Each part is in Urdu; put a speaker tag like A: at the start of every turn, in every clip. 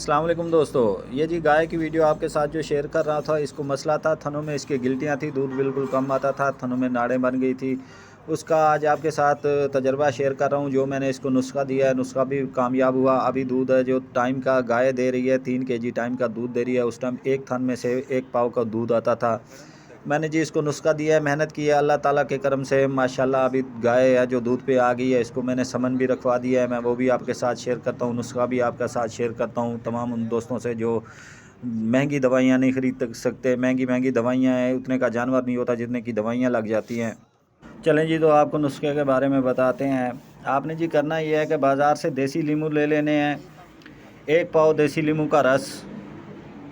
A: السلام علیکم دوستو، یہ جی گائے کی ویڈیو آپ کے ساتھ جو شیئر کر رہا تھا، اس کو مسئلہ تھا تھنوں میں اس کی گلٹیاں تھیں، دودھ بالکل کم آتا تھا، تھنوں میں ناڑیں بن گئی تھی۔ اس کا آج آپ کے ساتھ تجربہ شیئر کر رہا ہوں، جو میں نے اس کو نسخہ دیا ہے، نسخہ بھی کامیاب ہوا۔ ابھی دودھ ہے جو ٹائم کا گائے دے رہی ہے، 3 kg ٹائم کا دودھ دے رہی ہے۔ اس ٹائم ایک تھن میں سے 1 پاؤ کا دودھ آتا تھا۔ میں نے جی اس کو نسخہ دیا ہے، محنت کی ہے، اللہ تعالیٰ کے کرم سے ماشاءاللہ ابھی گائے ہے جو دودھ پہ آ گئی ہے۔ اس کو میں نے سمن بھی رکھوا دیا ہے، میں وہ بھی آپ کے ساتھ شیئر کرتا ہوں، نسخہ بھی آپ کے ساتھ شیئر کرتا ہوں تمام ان دوستوں سے جو مہنگی دوائیاں نہیں خرید سکتے۔ مہنگی دوائیاں ہیں، اتنے کا جانور نہیں ہوتا جتنے کی دوائیاں لگ جاتی ہیں۔ چلیں جی، تو آپ کو نسخے کے بارے میں بتاتے ہیں۔ آپ نے جی کرنا یہ ہے کہ بازار سے دیسی لیمو لے لینے ہیں، 1 پاؤ دیسی لیمو کا رس،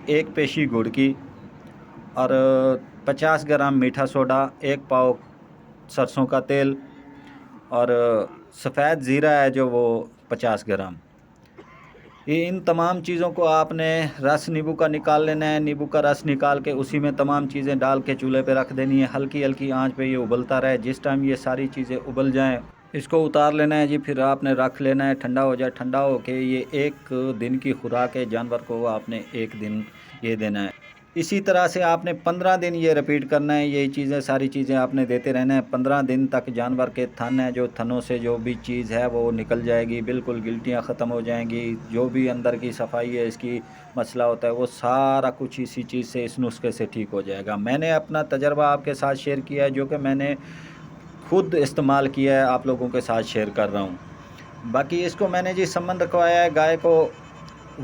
A: 1 پیشی گڑ کی، اور 50 گرام میٹھا سوڈا، 1 پاؤ سرسوں کا تیل، اور سفید زیرہ ہے جو وہ 50 گرام۔ ان تمام چیزوں کو آپ نے رس نیبو کا نکال لینا ہے، نیبو کا رس نکال کے اسی میں تمام چیزیں ڈال کے چولہے پہ رکھ دینی ہے، ہلکی ہلکی آنچ پہ یہ ابلتا رہے۔ جس ٹائم یہ ساری چیزیں ابل جائیں اس کو اتار لینا ہے جی، پھر آپ نے رکھ لینا ہے، ٹھنڈا ہو جائے۔ ٹھنڈا ہو کے یہ 1 دن کی خوراک ہے، جانور کو آپ نے 1 دن یہ دینا ہے۔ اسی طرح سے آپ نے 15 دن یہ رپیٹ کرنا ہے، یہی چیزیں ساری چیزیں آپ نے دیتے رہنا ہے۔ 15 دن تک جانور کے تھن ہے جو تھنوں سے جو بھی چیز ہے وہ نکل جائے گی، بالکل گلٹیاں ختم ہو جائیں گی، جو بھی اندر کی صفائی ہے اس کی مسئلہ ہوتا ہے وہ سارا کچھ اسی چیز سے، اس نسخے سے ٹھیک ہو جائے گا۔ میں نے اپنا تجربہ آپ کے ساتھ شیئر کیا ہے، جو کہ میں نے خود استعمال کیا ہے، آپ لوگوں کے ساتھ شیئر کر رہا ہوں۔ باقی اس کو میں نے جی سمن رکھوایا ہے گائے کو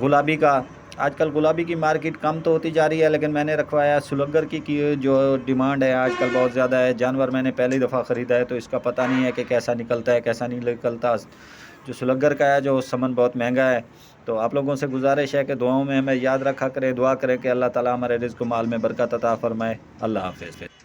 A: گلابی کا۔ آج کل گلابی کی مارکیٹ کم تو ہوتی جا رہی ہے، لیکن میں نے رکھوایا سلگر کی جو ڈیمانڈ ہے آج کل بہت زیادہ ہے۔ جانور میں نے پہلی دفعہ خریدا ہے تو اس کا پتہ نہیں ہے کہ کیسا نکلتا ہے کیسا نہیں نکلتا۔ جو سلگر کا ہے جو سمن بہت مہنگا ہے، تو آپ لوگوں سے گزارش ہے کہ دعاؤں میں ہمیں یاد رکھا کریں، دعا کریں کہ اللہ تعالیٰ ہمارے رزق و مال میں برکت عطا فرمائے۔ اللہ حافظ۔